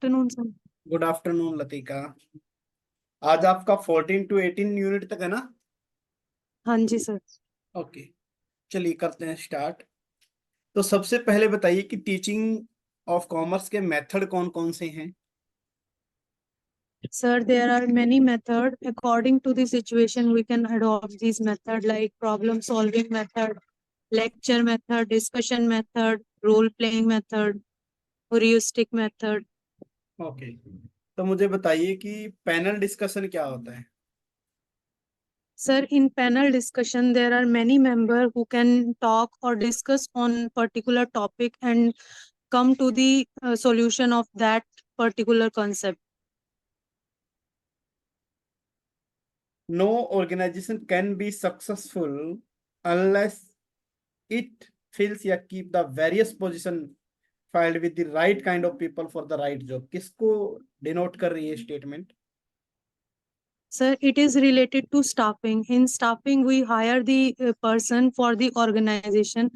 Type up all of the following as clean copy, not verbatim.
Afternoon sir. Good afternoon Latika. आज आपका 14 to 18 unit तक है ना? हाँ जी सर। ओके, चलिए करते हैं स्टार्ट। तो सबसे पहले बताइए कि टीचिंग ऑफ कॉमर्स के मेथड कौन कौन से हैं? Sir, there are many methods. According to the situation, we can adopt these methods like problem solving method, lecture method, discussion method, role playing method, heuristic method. Okay, तो मुझे बताइए कि panel discussion क्या होता है? Sir, in panel discussion, there are many members who can talk or discuss on particular topic and come to the solution of that particular concept. No organisation can be successful unless it fills या keep the various position filled with the right kind of people for the right job. किसको denote कर रही है statement? Sir, it is related to staffing. In staffing, we hire the person for the organization,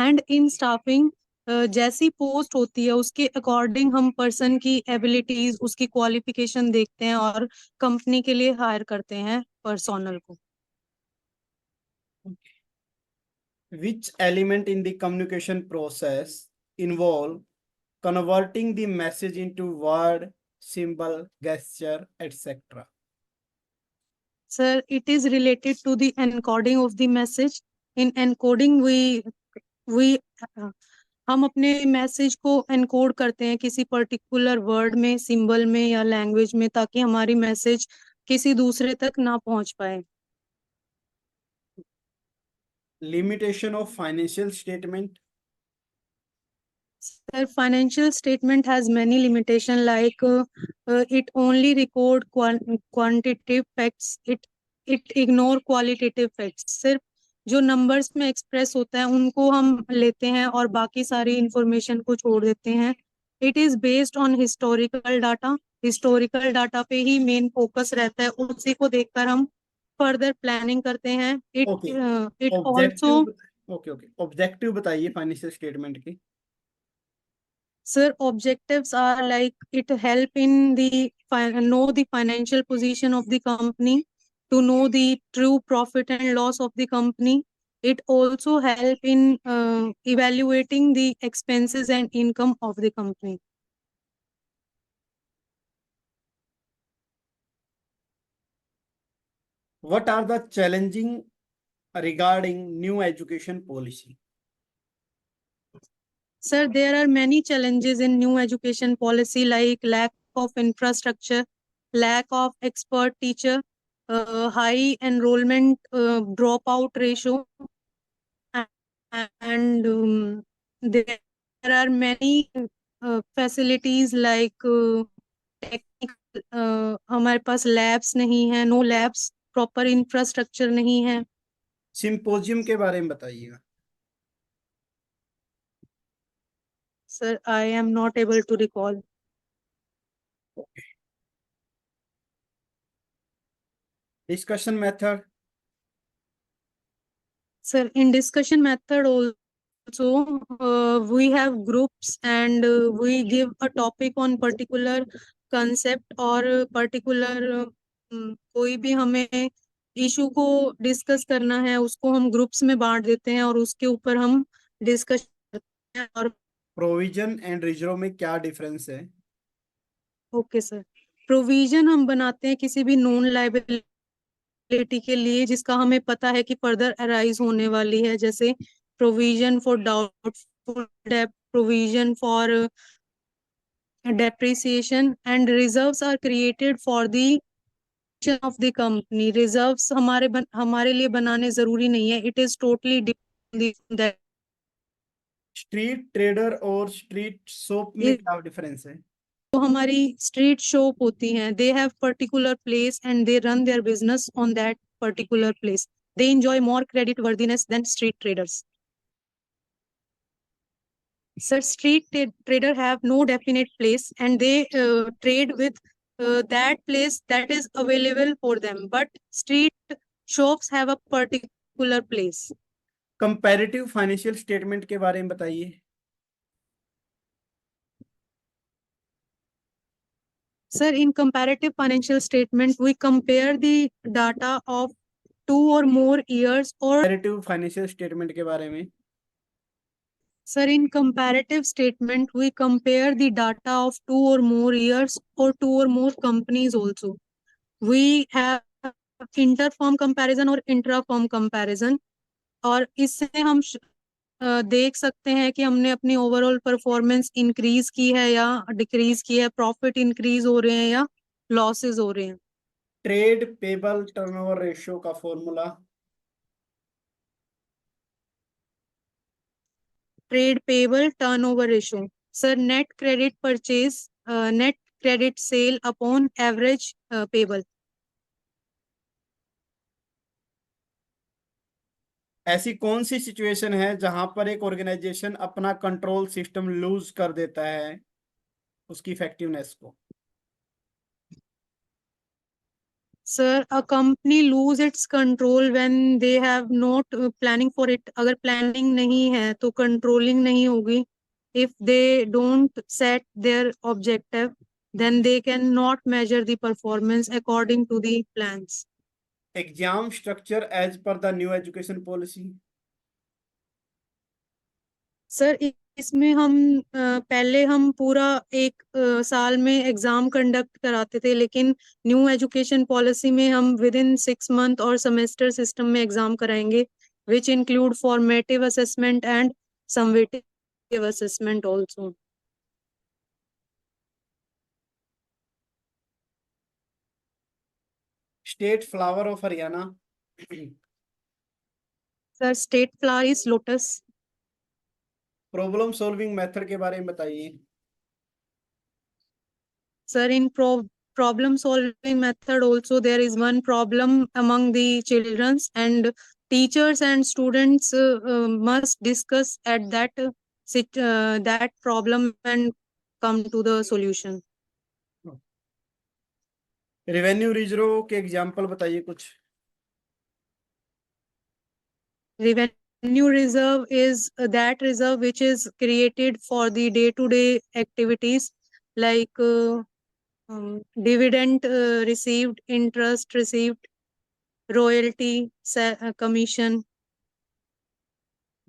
and in staffing, जैसी post होती है उसके according हम person की एबिलिटीज उसकी क्वालिफिकेशन देखते हैं और कंपनी के लिए हायर करते हैं पर्सोनल को। Which element in the communication process involve converting the message into word, symbol, gesture, etc.? Sir, it is related to the encoding of the message. In encoding, we हम अपने message को encode करते हैं किसी particular word में, symbol में या language में, ताकि हमारी मैसेज किसी दूसरे तक ना पहुंच पाए। Limitation of financial statement. Sir, financial statement has many limitation like it only record quantitative facts, it ignore qualitative facts. सिर्फ जो नंबर्स में एक्सप्रेस होता है उनको हम लेते हैं और बाकी सारी इंफॉर्मेशन को छोड़ देते हैं। It is based on historical data. Historical data पे ही मेन फोकस रहता है, उसी को देखकर हम फर्दर प्लानिंग करते हैं। Okay, it also objective. Okay, objective बताइए फाइनेंशियल स्टेटमेंट के। Sir, objectives are like it help in the know the financial position of the company, to know the true profit and loss of the company. It also help in evaluating the expenses and income of the company. What are the challenging regarding new education policy? Sir, there are many challenges in new education policy like lack of infrastructure, lack of expert teacher, high enrollment dropout ratio, and there are many facilities like technical, हमारे पास labs नहीं है, no labs, proper infrastructure नहीं है। Symposium के बारे में बताइएगा। Sir, I am not able to recall. Discussion method. Sir, in discussion method also, we have groups and we give a topic on particular concept or particular कोई भी हमें issue को डिस्कस करना है उसको हम ग्रुप्स में बांट देते हैं और उसके ऊपर हम डिस्कस करते हैं। और प्रोविजन एंड रिजर्व में क्या डिफरेंस है? ओके सर, प्रोविजन हम बनाते हैं किसी भी नॉन लायबिलिटी के लिए जिसका हमें पता है कि फर्दर अराइज होने वाली है, जैसे provision for doubtful debt, provision for depreciation, and reserves are created for the of the company. Reserves हमारे लिए बनाने जरूरी नहीं है, it is totally depend that street trader और स्ट्रीट शॉप में क्या डिफरेंस है? तो हमारी स्ट्रीट शॉप होती हैं, they have particular place and they run their business on that particular place. They enjoy more credit worthiness than street traders. Sir, trader have no definite place and they trade with that place that is available for them. But street shops have a particular place. Comparative financial statement के बारे में बताइए। Sir, in comparative financial statement, we compare the data of 2 or more years or comparative financial statement के बारे में Sir, in comparative statement, we compare the data of 2 or more years or 2 or more companies also. We have inter-firm comparison और intra-firm comparison. और इससे हम देख सकते हैं कि हमने अपनी ओवरऑल परफॉर्मेंस इंक्रीज की है या डिक्रीज की है, प्रॉफिट इंक्रीज हो रहे हैं या लॉसेस हो रहे हैं. ट्रेड पेबल टर्नओवर रेशियो का formula trade payable turnover ratio. Sir, net credit purchase, net credit sale upon average payable. ऐसी कौन सी सिचुएशन है जहां पर एक ऑर्गेनाइजेशन अपना कंट्रोल सिस्टम लूज कर देता है उसकी इफेक्टिवनेस को? Sir, a company lose its control when they have not planning for it. अगर planning नहीं है तो controlling नहीं होगी. If they don't set their objective, then they cannot measure the performance according to the plans. Exam structure as per the new education policy. Sir, इसमें हम पहले हम पूरा एक साल में एग्जाम कंडक्ट कराते थे, लेकिन न्यू एजुकेशन पॉलिसी में हम विद इन 6 मंथ और सेमेस्टर सिस्टम में एग्जाम कराएंगे, which include formative assessment and summative assessment also. State flower of Haryana. Sir, state flower is lotus. Problem solving method के बारे में बताइए. Sir, in problem solving method also there is one problem among the childrens, and teachers and students must discuss at that problem and come to the solution. Revenue reserve के example बताइए कुछ. Revenue reserve is that reserve which is created for the day-to-day activities like dividend received, interest received, royalty, commission.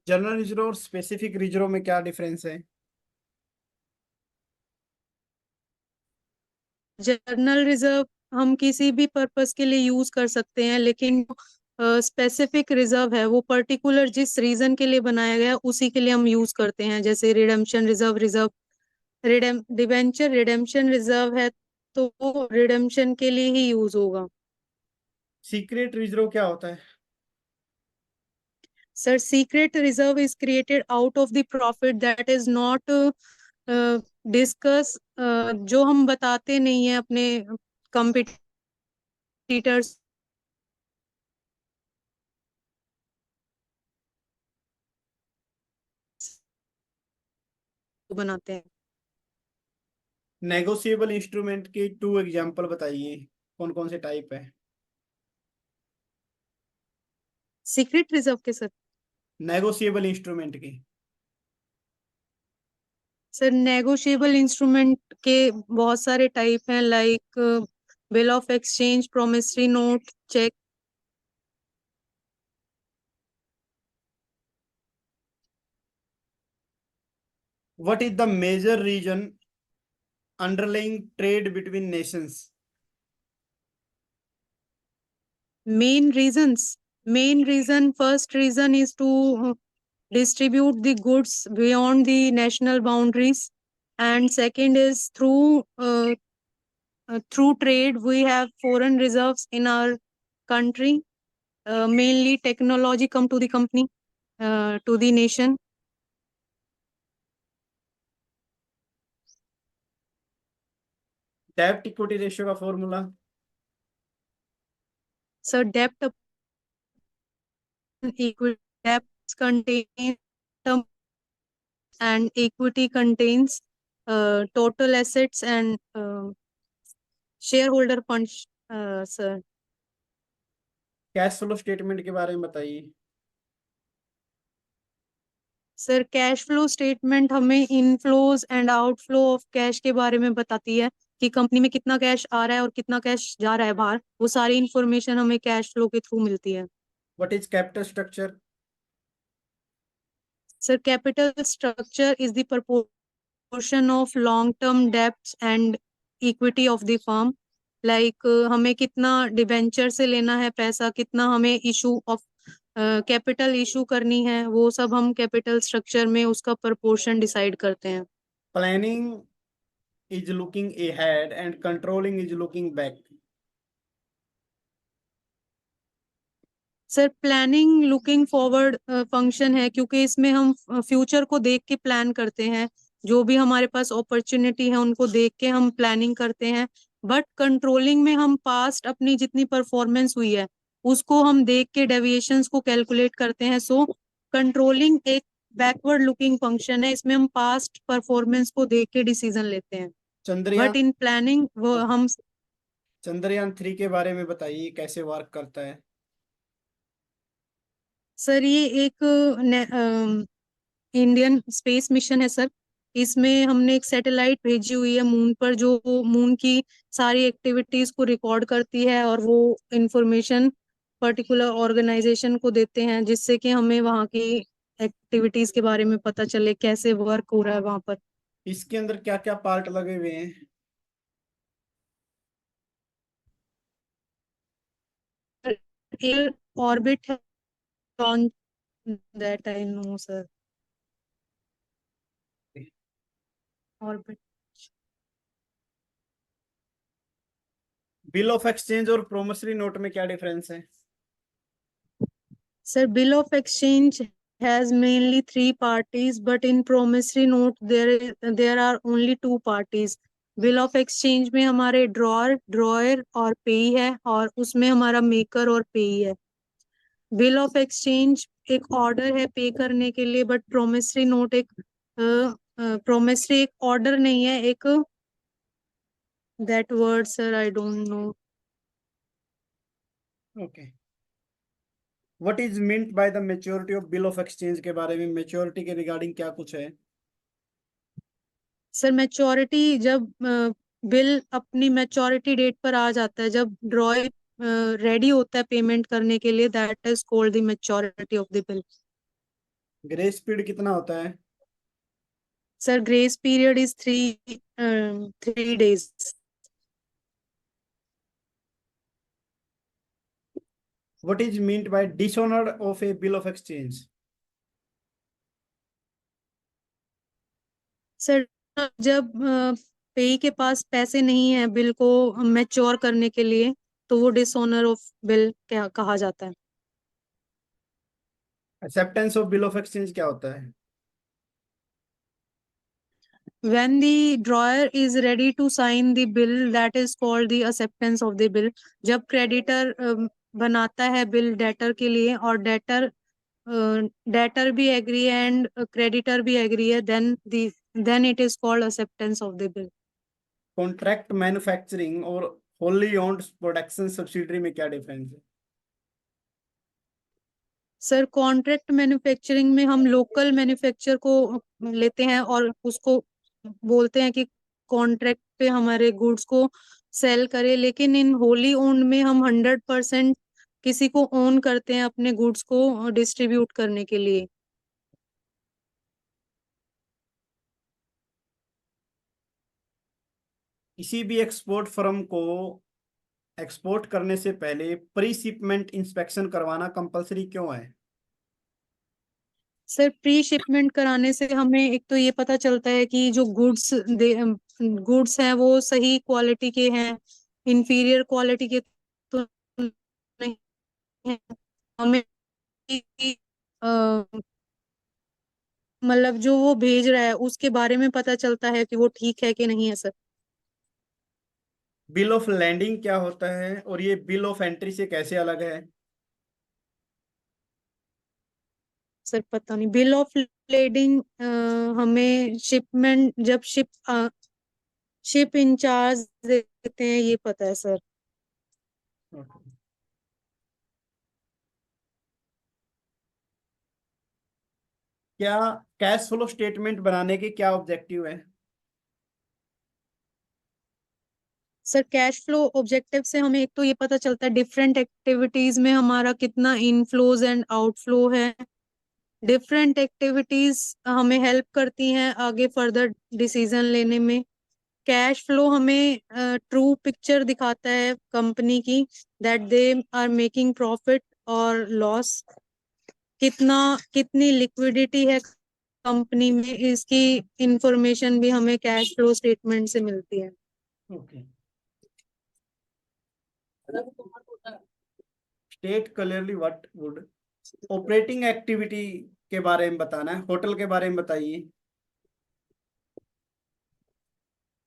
General reserve और specific reserve में क्या difference है? General reserve हम किसी भी पर्पस के लिए यूज कर सकते हैं, लेकिन स्पेसिफिक रिजर्व है वो पर्टिकुलर जिस रीजन के लिए बनाया गया उसी के लिए हम यूज करते हैं. जैसे redemption reserve, debenture redemption reserve है तो वो रिडेम्पशन के लिए ही यूज होगा. सीक्रेट रिजर्व क्या होता है? Sir, secret reserve is created out of the profit that is not discuss, जो हम बताते नहीं है अपने कंपिटिटर्स बनाते हैं. नेगोशिएबल इंस्ट्रूमेंट की 2 एग्जांपल बताइए, कौन कौन से टाइप है? सीक्रेट रिजर्व के सर? नेगोशिएबल इंस्ट्रूमेंट की. सर, नेगोशिएबल इंस्ट्रूमेंट के बहुत सारे टाइप हैं, like bill of exchange, promissory note, cheque. What is the major reason underlying trade between nations? Main reason, first reason is to distribute the goods beyond the national boundaries, and second is through trade we have foreign reserves in our country, mainly technology come to the company, to the nation. डेब्ट equity ratio का formula. So debt upon equity, debts contain term and equity contains total assets and shareholder funds, sir. Cash flow statement के बारे में बताइए. Sir, cash flow statement हमें inflows and outflow of cash के बारे में बताती है. कि कंपनी में कितना कैश आ रहा है और कितना कैश जा रहा है बाहर, वो सारी इंफॉर्मेशन हमें कैश फ्लो के थ्रू मिलती है। What is capital structure? Sir capital structure is the proportion of long term debts and equity of the firm, like हमें कितना डिबेंचर से लेना है पैसा, कितना हमें इशू ऑफ कैपिटल इशू करनी है, वो सब हम कैपिटल स्ट्रक्चर में उसका प्रपोर्शन डिसाइड करते हैं। Planning is looking ahead and controlling is looking back. Sir planning looking forward function है, क्योंकि इसमें हम फ्यूचर को देख के प्लान करते हैं, जो भी हमारे पास अपॉर्चुनिटी है उनको देख के हम प्लानिंग करते हैं। बट कंट्रोलिंग में हम पास्ट अपनी जितनी परफॉर्मेंस हुई है उसको हम देख के डेविएशंस को कैलकुलेट करते हैं। सो कंट्रोलिंग एक बैकवर्ड लुकिंग फंक्शन है, इसमें हम पास्ट परफॉर्मेंस को देख के डिसीजन लेते हैं। चंद्रयान बट इन प्लानिंग वो हम चंद्रयान 3 के बारे में बताइए, कैसे वर्क करता है? सर ये एक इंडियन स्पेस मिशन है सर। इसमें हमने एक सैटेलाइट भेजी हुई है मून पर, जो मून की सारी एक्टिविटीज को रिकॉर्ड करती है और वो इंफॉर्मेशन पर्टिकुलर ऑर्गेनाइजेशन को देते हैं, जिससे कि हमें वहाँ की एक्टिविटीज के बारे में पता चले कैसे वर्क हो रहा है वहाँ पर। इसके अंदर क्या क्या पार्ट लगे हुए हैं? एयर ऑर्बिट है, that I know sir. Orbit. Bill of exchange और प्रोमिसरी नोट में क्या डिफरेंस है? Sir, bill of exchange has mainly three parties, but in promissory note there are only two parties. Bill of exchange में हमारे dryer और payee है, और उसमें हमारा मेकर और पेई है। बिल ऑफ एक्सचेंज एक ऑर्डर है पे करने के लिए, बट प्रोमिसरी नोट एक प्रोमिसरी एक ऑर्डर नहीं है, एक that word sir I don't know. Okay. What is meant by the maturity of bill of exchange के बारे में, मैच्योरिटी के रिगार्डिंग क्या कुछ है? सर मैच्योरिटी जब बिल अपनी मैच्योरिटी डेट पर आ जाता है, जब ड्रॉय रेडी होता है पेमेंट करने के लिए, that is called the maturity of the bill. Grace period कितना होता है? Sir grace period is 3 days। What is meant by dishonour of a bill of exchange? Sir जब पेई के पास पैसे नहीं है बिल को मैच्योर करने के लिए, तो वो डिसऑनर ऑफ बिल क्या कहा जाता है। Acceptance of bill of exchange क्या होता है? When the drawer is ready to sign the bill, that is called the acceptance of the bill। जब क्रेडिटर बनाता है बिल डेटर के लिए, और डेटर भी एग्री एंड क्रेडिटर भी एग्री है, then it is called acceptance of the bill। Contract manufacturing और होली ओन्ड प्रोडक्शन सब्सिडरी में क्या डिफरेंस है? सर कॉन्ट्रैक्ट मैन्युफैक्चरिंग में हम लोकल मैन्युफैक्चर को लेते हैं और उसको बोलते हैं कि कॉन्ट्रैक्ट पे हमारे गुड्स को सेल करे, लेकिन इन होली ओन्ड में हम 100% किसी को ओन करते हैं अपने गुड्स को डिस्ट्रीब्यूट करने के लिए। किसी भी एक्सपोर्ट फर्म को एक्सपोर्ट करने से पहले प्री शिपमेंट इंस्पेक्शन करवाना कंपलसरी क्यों है? सर प्री शिपमेंट कराने से हमें एक तो ये पता चलता है कि जो गुड्स हैं वो सही क्वालिटी के हैं, इंफीरियर क्वालिटी के तो नहीं है। हमें अ, मतलब जो वो भेज रहा है उसके बारे में पता चलता है कि वो ठीक है कि नहीं है सर। बिल ऑफ लैंडिंग क्या होता है और ये बिल ऑफ एंट्री से कैसे अलग है? सर पता नहीं, बिल ऑफ लेडिंग हमें शिपमेंट जब शिप इंचार्ज देते हैं, ये पता है सर। Okay. क्या कैश फ्लो स्टेटमेंट बनाने के क्या ऑब्जेक्टिव है? सर कैश फ्लो ऑब्जेक्टिव से हमें एक तो ये पता चलता है डिफरेंट एक्टिविटीज में हमारा कितना इनफ्लोज एंड आउटफ्लो है। डिफरेंट एक्टिविटीज हमें हेल्प करती हैं आगे फर्दर डिसीजन लेने में। कैश फ्लो हमें ट्रू पिक्चर दिखाता है कंपनी की, that they are making profit और लॉस। कितनी लिक्विडिटी है कंपनी में, इसकी इंफॉर्मेशन भी हमें कैश फ्लो स्टेटमेंट से मिलती है। Okay, state clearly what would operating activity के बारे में बताना है, होटल के बारे में बताइए।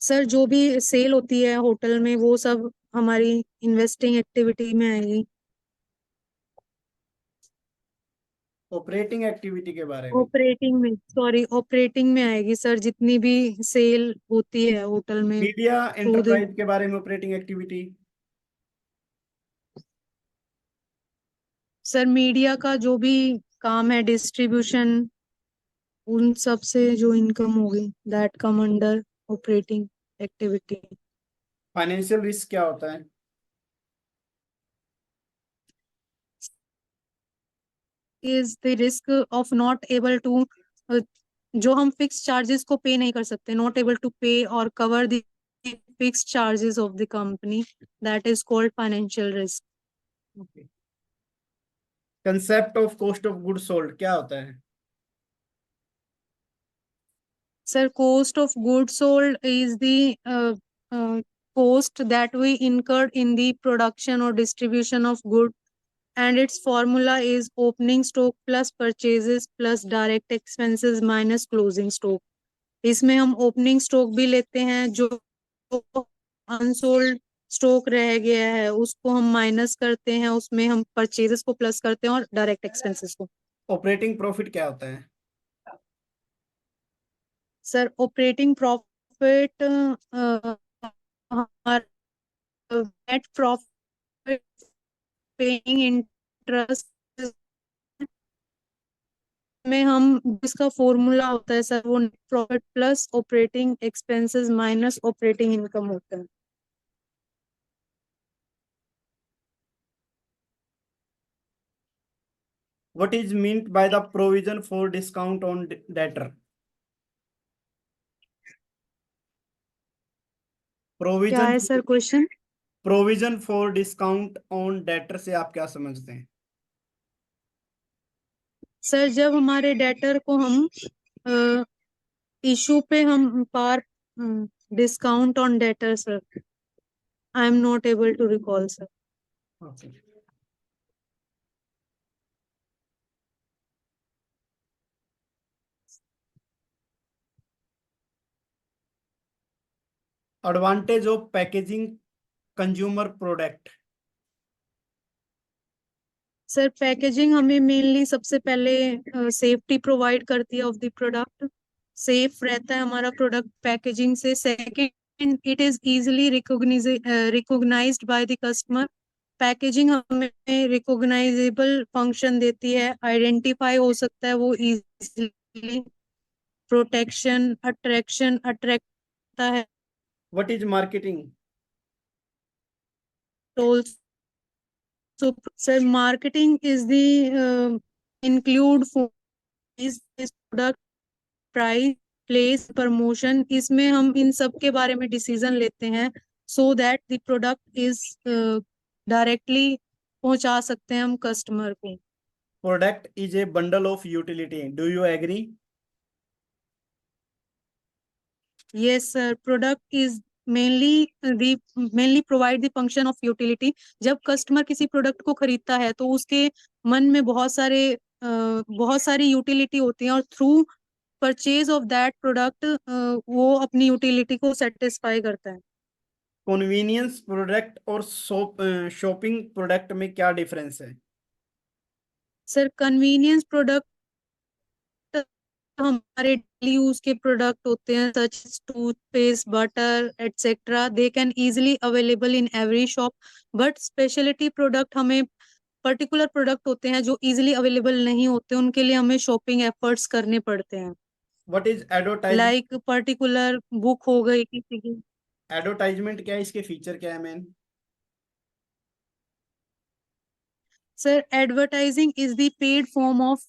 सर जो भी सेल होती है होटल में वो सब हमारी इन्वेस्टिंग एक्टिविटी में आएगी। ऑपरेटिंग एक्टिविटी के बारे में। ऑपरेटिंग में आएगी सर, जितनी भी सेल होती है होटल में मीडिया थ्रू द। एंटरप्राइज के बारे में ऑपरेटिंग एक्टिविटी। सर मीडिया का जो भी काम है, डिस्ट्रीब्यूशन, उन सब से जो इनकम होगी that come under operating activity. Financial risk क्या होता है? Is the risk of not able to, जो हम फिक्स चार्जेस को पे नहीं कर सकते, नॉट एबल टू पे और cover the fix charges of the company, that is called financial risk. Concept of cost of good sold क्या होता है? Sir, cost of goods sold is the cost that we incurred in the production or distribution of good, and its formula is opening stock plus purchases plus direct expenses minus closing stock. इसमें हम opening stock भी लेते हैं, जो unsold stock रह गया है उसको हम माइनस करते हैं, उसमें हम परचेजेस को प्लस करते हैं और डायरेक्ट एक्सपेंसेस को। ऑपरेटिंग प्रॉफिट क्या होता है? सर ऑपरेटिंग प्रॉफिट हमारा नेट प्रॉफिट पेइंग इंटरेस्ट में हम, जिसका फॉर्मूला होता है सर, वो net profit plus operating expenses minus operating income होता है। What is meant by the provision for discount on debtor? क्या प्रोविजन है sir question? Provision for discount on debtor से आप क्या समझते हैं? सर जब हमारे डेटर को हम इशू पे हम पार डिस्काउंट ऑन डेटर sir, I am not able to recall sir. Okay, advantage of packaging consumer product. Sir packaging हमें मेनली सबसे पहले सेफ्टी प्रोवाइड करती है ऑफ द प्रोडक्ट, सेफ रहता है हमारा प्रोडक्ट पैकेजिंग से। Second, it is easily recognised by the customer. Packaging हमें रिकॉग्नाइजेबल फंक्शन देती है, आइडेंटिफाई हो सकता है वो इजीली। प्रोटेक्शन, अट्रैक्ट है। What is marketing? So, sir, marketing is the include for this product, price, place, promotion, इसमें हम इन सब के बारे में डिसीजन लेते हैं so that the product is directly पहुंचा सकते हैं हम कस्टमर को। Product is a bundle of utility, do you agree? Yes sir, product is mainly provide the function of utility. जब कस्टमर किसी प्रोडक्ट को खरीदता है तो उसके मन में बहुत सारी यूटिलिटी होती है, और through purchase of that product वो अपनी यूटिलिटी को सेटिस्फाई करता है। कन्वीनियंस प्रोडक्ट और शॉपिंग प्रोडक्ट में क्या डिफरेंस है? सर कन्वीनियंस प्रोडक्ट हमारे डेली यूज के प्रोडक्ट होते हैं, such toothpaste, butter etcetera, they can easily available in every shop. But speciality product हमें, पर्टिकुलर प्रोडक्ट होते हैं जो इजीली अवेलेबल नहीं होते, उनके लिए हमें शॉपिंग एफर्ट्स करने पड़ते हैं। What is advertise? Like particular book हो गई किसी की। एडवर्टाइजमेंट क्या है, इसके फीचर क्या है main? Sir advertising is the paid form of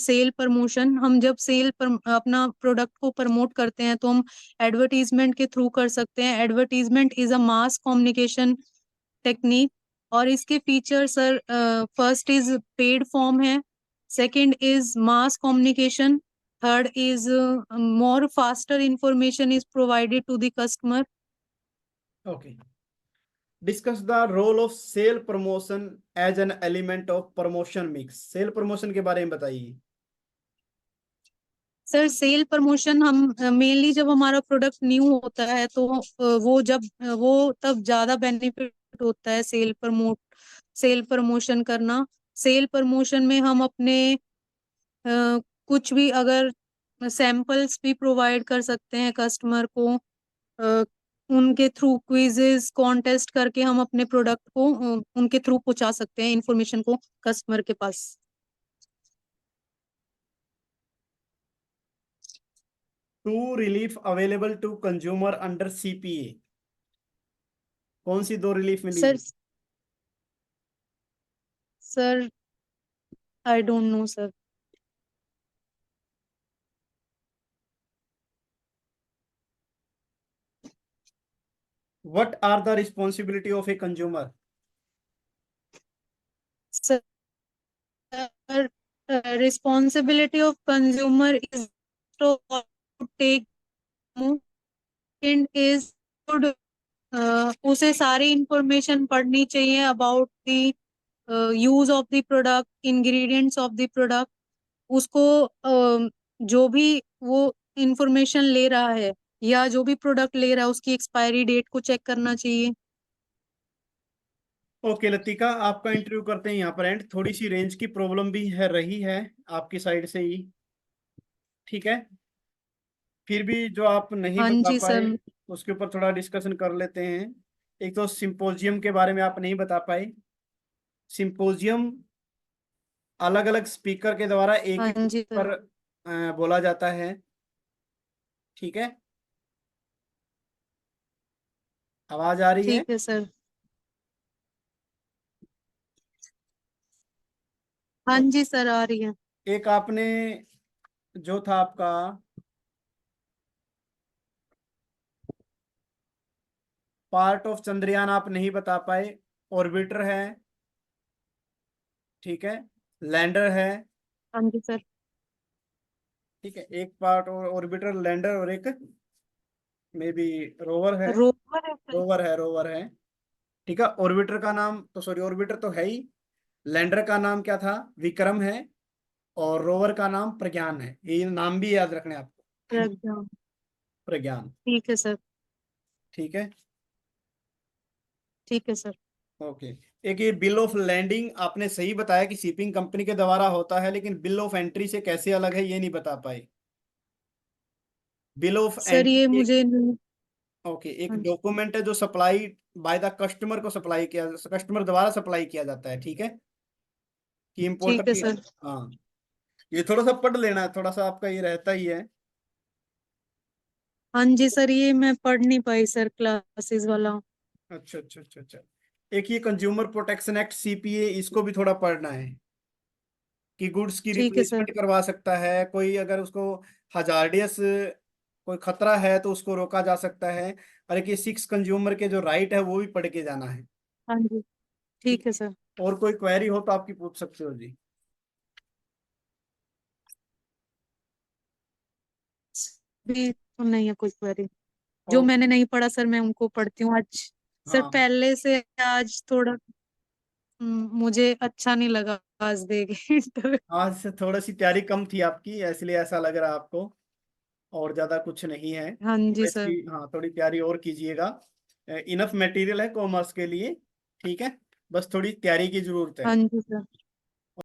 sale promotion. हम जब अपना प्रोडक्ट को प्रमोट करते हैं तो हम एडवर्टीजमेंट के थ्रू कर सकते हैं। Advertisement is a mass communication technique. और इसके feature sir, first is paid form है, second is mass communication, third is more faster information is provided to the customer. Okay, discuss the role of sale promotion as an element of promotion mix. Sale promotion के बारे में बताइए। Sir sale promotion हम mainly जब हमारा product new होता है तो वो तब ज्यादा बेनिफिट होता है सेल प्रमोशन करना। सेल प्रमोशन में हम अपने कुछ भी अगर सैंपल्स भी प्रोवाइड कर सकते हैं कस्टमर को। अ, उनके थ्रू क्विजेस कॉन्टेस्ट करके हम अपने प्रोडक्ट को उनके थ्रू पहुंचा सकते हैं इंफॉर्मेशन को कस्टमर के पास। Two relief available to consumer under CPA, कौन सी दो रिलीफ मिली सर है? Sir I don't know sir. What are the responsibility of a consumer? Sir responsibility of consumer is to take and is should उसे सारी information पढ़नी चाहिए about the use of the product, ingredients of the product. उसको जो भी वो information ले रहा है या जो भी प्रोडक्ट ले रहा है उसकी एक्सपायरी डेट को चेक करना चाहिए। ओके लतिका, आपका इंटरव्यू करते हैं यहाँ पर एंड। थोड़ी सी रेंज की प्रॉब्लम भी है रही है आपकी साइड से ही, ठीक है? फिर भी जो आप नहीं हाँ बता जी पाए सर। उसके ऊपर थोड़ा डिस्कशन कर लेते हैं। एक तो सिंपोजियम के बारे में आप नहीं बता पाए। सिंपोजियम अलग अलग स्पीकर के द्वारा एक हाँ एक जी सर। पर बोला जाता है, ठीक है? आवाज आ रही है? ठीक है सर। हाँ तो जी सर आ रही है। एक आपने जो था आपका पार्ट ऑफ चंद्रयान आप नहीं बता पाए। ऑर्बिटर है, ठीक है, लैंडर है, हाँ जी सर। ठीक है, एक पार्ट और ऑर्बिटर लैंडर और एक मे बी रोवर है। रोवर है सर। रोवर है, ठीक है। ऑर्बिटर का नाम तो सॉरी, ऑर्बिटर तो है ही। लैंडर का नाम क्या था? विक्रम है। और रोवर का नाम प्रज्ञान है। ये नाम भी याद रखने हैं आपको। प्रज्ञा। प्रज्ञान, ठीक है सर। ठीक है। ठीक है सर। ओके, एक ये बिल ऑफ लैंडिंग आपने सही बताया कि शिपिंग कंपनी के द्वारा होता है, लेकिन बिल ऑफ एंट्री से कैसे अलग है ये नहीं बता पाए। बिल ऑफ सर ये एंट्री एक, मुझे नहीं। ओके, एक हाँ जी। डॉक्यूमेंट है जो सप्लाई बाय द कस्टमर को सप्लाई किया, कस्टमर द्वारा सप्लाई किया जाता है, ठीक है, कि ठीक इम्पोर्टर है की। सर। हाँ, ये थोड़ा सा पढ़ लेना है, थोड़ा सा आपका ये रहता ही है। हाँ जी सर ये मैं पढ़ नहीं पाई सर क्लासेस वाला। अच्छा अच्छा अच्छा अच्छा। एक ये कंज्यूमर प्रोटेक्शन एक्ट सीपीए, इसको भी थोड़ा पढ़ना है कि गुड्स की ठीक है सर। रिप्लेसमेंट करवा सकता है कोई, अगर उसको हजार्डियस कोई खतरा है तो उसको रोका जा सकता है। और एक ये 6 कंज्यूमर के जो राइट है वो भी पढ़ के जाना है, हाँ जी। ठीक ठीक है है। सर। और कोई क्वेरी हो तो आपकी पूछ सकते हो जी। भी तो नहीं है कोई क्वेरी। जो और मैंने नहीं पढ़ा सर मैं उनको पढ़ती हूँ आज। सर हाँ, पहले से आज थोड़ा मुझे अच्छा नहीं लगा आज दे के इंटरव्यू। आज से थोड़ी सी तैयारी कम थी आपकी, इसलिए ऐसा लग रहा है आपको। और ज्यादा कुछ नहीं है, हाँ तो जी सर। इसकी हाँ थोड़ी तैयारी और कीजिएगा। इनफ मटेरियल है कॉमर्स के लिए, ठीक है, बस थोड़ी तैयारी की जरूरत है। हाँ जी सर।